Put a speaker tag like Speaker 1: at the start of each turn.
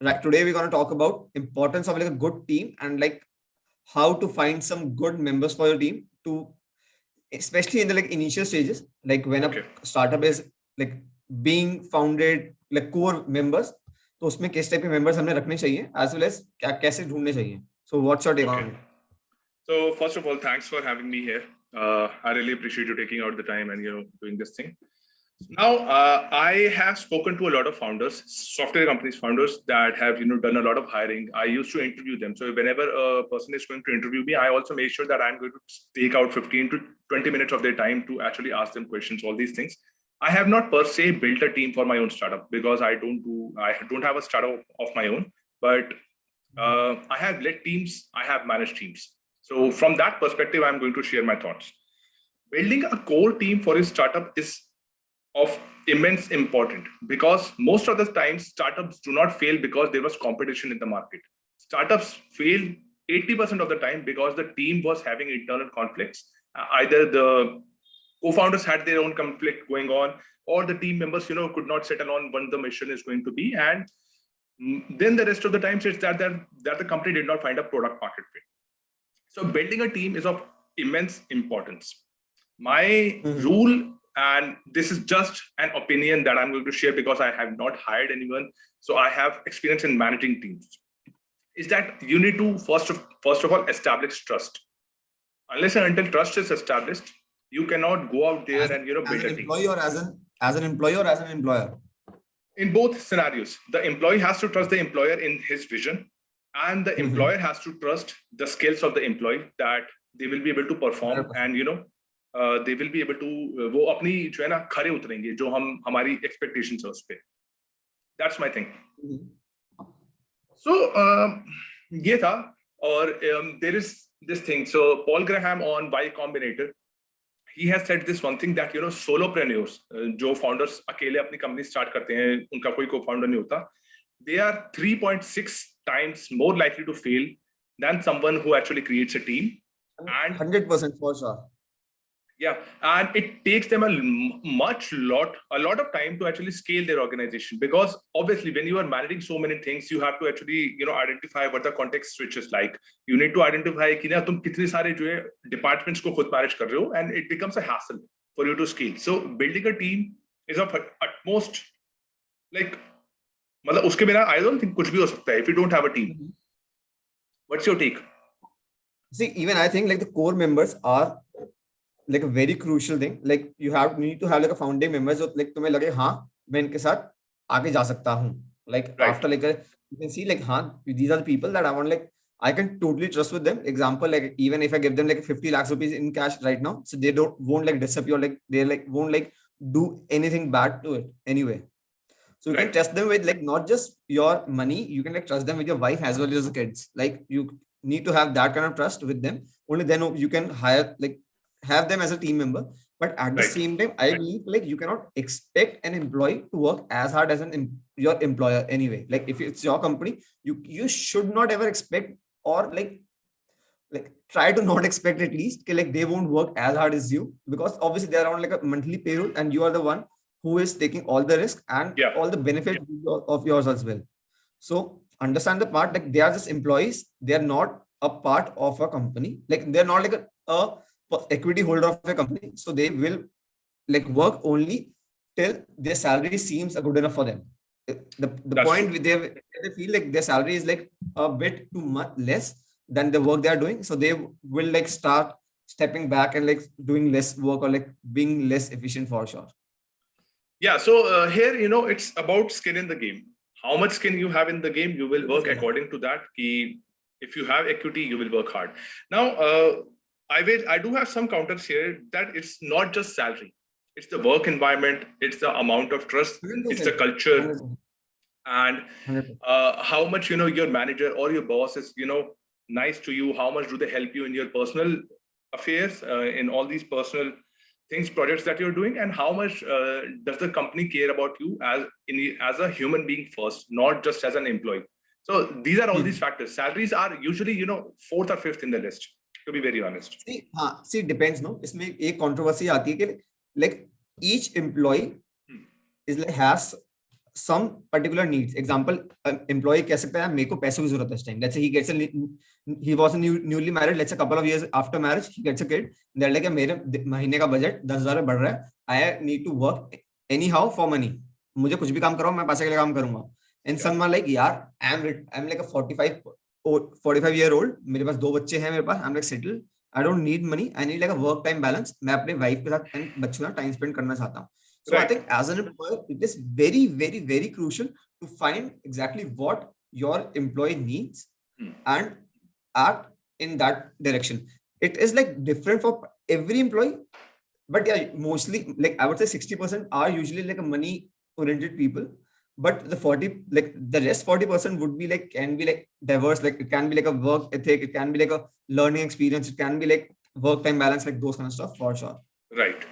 Speaker 1: like today we're going to talk about importance of like a good team and like how to find some good members for your team to, especially in the like initial stages, like when a
Speaker 2: Okay.
Speaker 1: startup is like being founded, like core members, तो उसमें किस type के members हमने रखने चाहिए as well as क्या कैसे ढूंढने चाहिए. So what's your take
Speaker 2: Okay.
Speaker 1: on it?
Speaker 2: So first of all, thanks for having me here. I really appreciate you taking out the time and doing this thing. Now, I have spoken to a lot of founders, software companies founders that have done a lot of hiring. I used to interview them. So whenever a person is going to interview me, I also make sure that I'm going to take out 15 to 20 minutes of their time to actually ask them questions, all these things. I have not per se built a team for my own startup because I don't have a startup of my own, but I have led teams, I have managed teams. So from that perspective, I'm going to share my thoughts. Building a core team for a startup is of immense importance because most of the time startups do not fail because there was competition in the market. Startups fail 80% of the time because the team was having internal conflicts. Either the co-founders had their own conflict going on, or the team members could not settle on what the mission is going to be, and then the rest of the times it's that the company did not find a product market fit. So building a team is of immense importance. My rule, and this is just an opinion that I'm going to share because I have not hired anyone, so I have experience in managing teams, is that you need to first of all establish trust. Unless and until trust is established, you cannot go out there and build
Speaker 1: as an
Speaker 2: a team.
Speaker 1: employee or as an employee or as an employer?
Speaker 2: In both scenarios, the employee has to trust the employer in his vision, and the employer has to trust the skills of the employee that they will be able to perform
Speaker 1: 100%.
Speaker 2: and they will be able to वो अपनी जो है ना खरे उतरेंगे जो हम हमारी expectations है उस पे. That's my thing. So ये था और there is this thing. So Paul Graham on Y Combinator, he has said this one thing that solopreneurs, जो founders अकेले अपनी company start करते हैं, उनका कोई co-founder नहीं होता, they are 3.6 times more likely to fail than someone who actually creates a team. And
Speaker 1: 100% for sure.
Speaker 2: Yeah, and it takes them a lot of time to actually scale their organization, because obviously when you are managing so many things, you have to actually identify what the context switch is like. You need to identify कि ना तुम कितने सारे जो है departments को खुद manage कर रहे हो, and it becomes a hassle for you to scale. So building a team is of utmost, like मतलब उसके बिना I don't think कुछ भी हो सकता है if you don't have a team. What's your take?
Speaker 1: See, even I think like the core members are like a very crucial thing. Like you need to have like a founding members जो like तुम्हें लगे हाँ मैं इनके साथ आगे जा सकता हूँ. Like
Speaker 2: Right.
Speaker 1: after like you can see like हाँ these are the people that I want, like I can totally trust with them. Example, like even if I give them like 50 lakhs rupees in cash right now, so they won't like disappear, like they like won't like do anything bad to it anyway. So you
Speaker 2: Right.
Speaker 1: can trust them with like not just your money, you can like trust them with your wife as well as the kids. Like you need to have that kind of trust with them. Only then you can hire, like have them as a team member. But at the
Speaker 2: Right.
Speaker 1: same time, I believe like you cannot expect an employee to work as hard as your employer anyway. Like if it's your company, you should not ever expect, or like try to not expect at least like they won't work as hard as you, because obviously they're on like a monthly payroll and you are the one who is taking all the risk and all the benefits of yours as well. So understand the part, like they are just employees, they are not a part of a company, like they're not like a equity holder of a company, so they will like work only till their salary seems good enough for them. The point with they feel like their salary is like a bit too much less than the work they are doing, so they will like start stepping back and like doing less work or like being less efficient for sure.
Speaker 2: Yeah, so here it's about skin in the game. How much skin you have in the game, you will work according to that. If you have equity, you will work hard. Now, I do have some counters here that it's not just salary. It's the work environment, it's the amount of trust,
Speaker 1: 100%.
Speaker 2: it's the culture,
Speaker 1: 100%.
Speaker 2: and how much your manager or your boss is nice to you. How much do they help you in your personal affairs, in all these personal things, projects that you're doing, and how much does the company care about you as a human being first, not just as an employee. So these are all these factors. Salaries are usually fourth or fifth in the list, to be very honest.
Speaker 1: See, depends, no? इसमें एक controversy आती है कि like each employee is like has some particular needs. Example, employee कह सकता है मेरे को पैसों की जरूरत है इस time. Let's say he was newly married. Let's say a couple of years after marriage he gets a kid. They're like मेरे महीने का बजट 10,000 बढ़ रहा है. I need to work anyhow for money. मुझे कुछ भी काम करो, मैं पैसे के लिए काम करूंगा. And some are like यार I'm like a 45-year-old. मेरे पास 2 बच्चे हैं मेरे पास. I'm like settled. I don't need money. I need like a work time balance. मैं अपने वाइफ के साथ and बच्चों के साथ टाइम स्पेंड करना चाहता हूँ. So I think as an employer, it is very, very, very crucial to find exactly what your employee needs and act in that direction. It is like different for every employee, but yeah, mostly like I would say 60% are usually like a money oriented people, but the 40, like the rest 40% would be like, can be like diverse, like it can be like a work ethic, it can be like a learning experience, it can be like work time balance, like those kind of stuff for sure.
Speaker 2: Right.